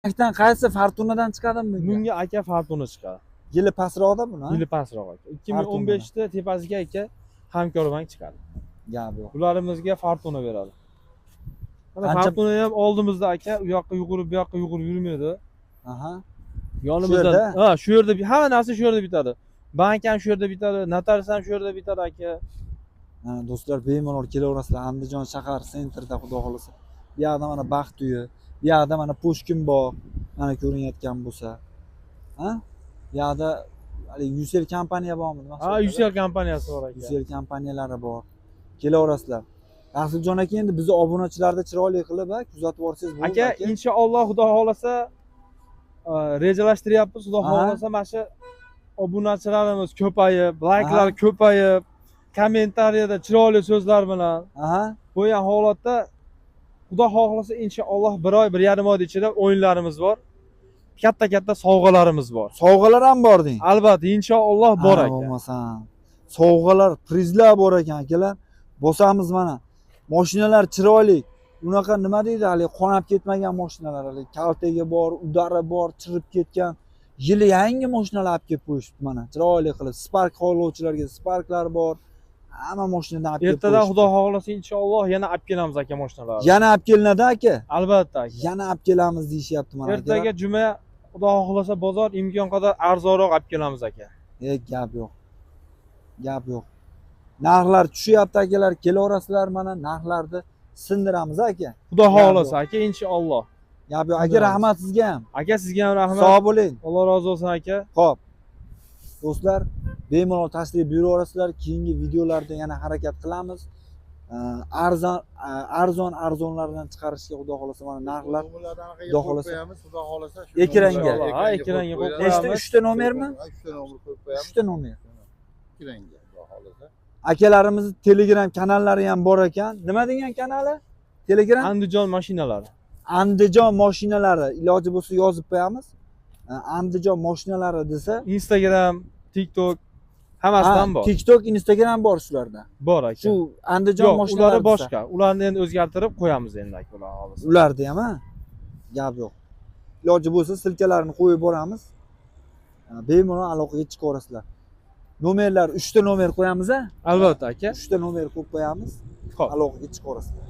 Akdan qaysi Fortunadan chiqadimi bunga? Bunga aka Fortuna chiqadi. Yili pastroqda buni? Yili pastroq aka. 2015da tepasiga aka Hamkorbank chiqadi. Gap yo'q. Ularımizga Fortuna beradi. Mana Qancha- Fortuna ham oldimizda aka, u yoqqa yugurib, bu yoqqa yugurib yurmaydi. Aha. Yonimizda. Shu yerda? Ha, shu yerda hamma narsa shu yerda bitadi. Bank ham shu yerda bitadi, notarius ham shu yerda bitadi aka. Ha, do'stlar, bemalol kelaverasizlar. Andijon shahar sentrida, xudo xolasa. Bu yoqda mana Baxt uyi, bu yoqda mana Pushkin bog', mana ko'rinayotgan bo'lsa. Ha? Bu yoqda hali Yusel kompaniya bormi? Ha, Yusel kompaniyasi bor aka. Yusel kompaniyalari bor. Kelaverasizlar. Rasuljon aka endi bizni obunachilarni chiroyli qilib, kuzatib borsangiz bo'ladi Aka, inshaalloh Xudo xolasa rejalashtiryapmiz. Xudo xolasa mana shu obunachilarimiz ko'payib, like'lar ko'payib, kommentariyada chiroyli so'zlar bilan Aha. qo'ygan holatda Xudo xohlasa inshaalloh 1 oy, 1,5 oy ichida o'yinlarimiz bor. Katta sovg'alarimiz bor. Sovg'alar ham bor deng. Albatta, inshaalloh bor aka. Bo'lmasam. Sovg'alar, prizlar bor ekan akalar. Bosamiz mana. Mashinalar chiroyli. Unaqa nima deydi, hali qonab ketmagan mashinalar, hali kaltagi bor, udari bor, chirib ketgan. Yili yangi mashinalar olib kelib qo'yishibdi mana. Chiroyli qilib Spark xohlovchilarga Sparklar bor. Hamma mashinadan olib kelib Ertadan Xudo xohlasa inshaalloh yana olib kelamiz aka mashinalarni. Yana olib kelinadi aka. Albatta aka. Yana olib kelamiz deyishyapti mana. Ertaga juma Xudo xohlasa bozor imkon qadar arzonroq olib kelamiz aka. Gap yo'q. Gap yo'q. Narxlar tushyapti akalar, kelaverasizlar mana narxlarni sindiramiz aka. Xudo xohlasa aka inshaalloh. Gap yo'q. Aka rahmat sizga ham. Aka sizga ham rahmat. Sog' bo'ling. Alloh rozi bo'lsin aka. Xo'p. Do'stlar, bemalol tashrif buyuraverasizlar. Keyingi videolarda yana harakat qilamiz. Arzonlardan chiqarishga xudo xolasa mana narxlar xudo xolasa xudo xolasa ekranga. Ha, ekranga qo'yib Nechta? qo'yamiz. 3 ta nomermi? 3 ta nomer qo'yib qo'yamiz. 3 ta nomer. Ekranga xudo xolasa. Akalarimizni Telegram kanallari ham bor ekan. Nima degan kanali? Telegram? Andijon mashinalari. Andijon mashinalari iloji bo'lsa yozib qo'yamiz. Andijon mashinalari desa, Instagram, TikTok hammasidan bor. TikTok, Instagram bor shularda. Bor aka. Shu Andijon Yo'q, mashinalari ular boshqa. Ularni endi o'zgartirib qo'yamiz endi aka ular xohlasa. Ularda ham gap yo'q. Iloji bo'lsa silkalarini qo'yib boramiz. Bemalol aloqaga chiqaverasizlar. Nomerlar 3 ta nomer qo'yamiz-a? Albatta aka. 3 ta nomer qo'yib qo'yamiz. Xo'p. Aloqaga chiqaverasizlar.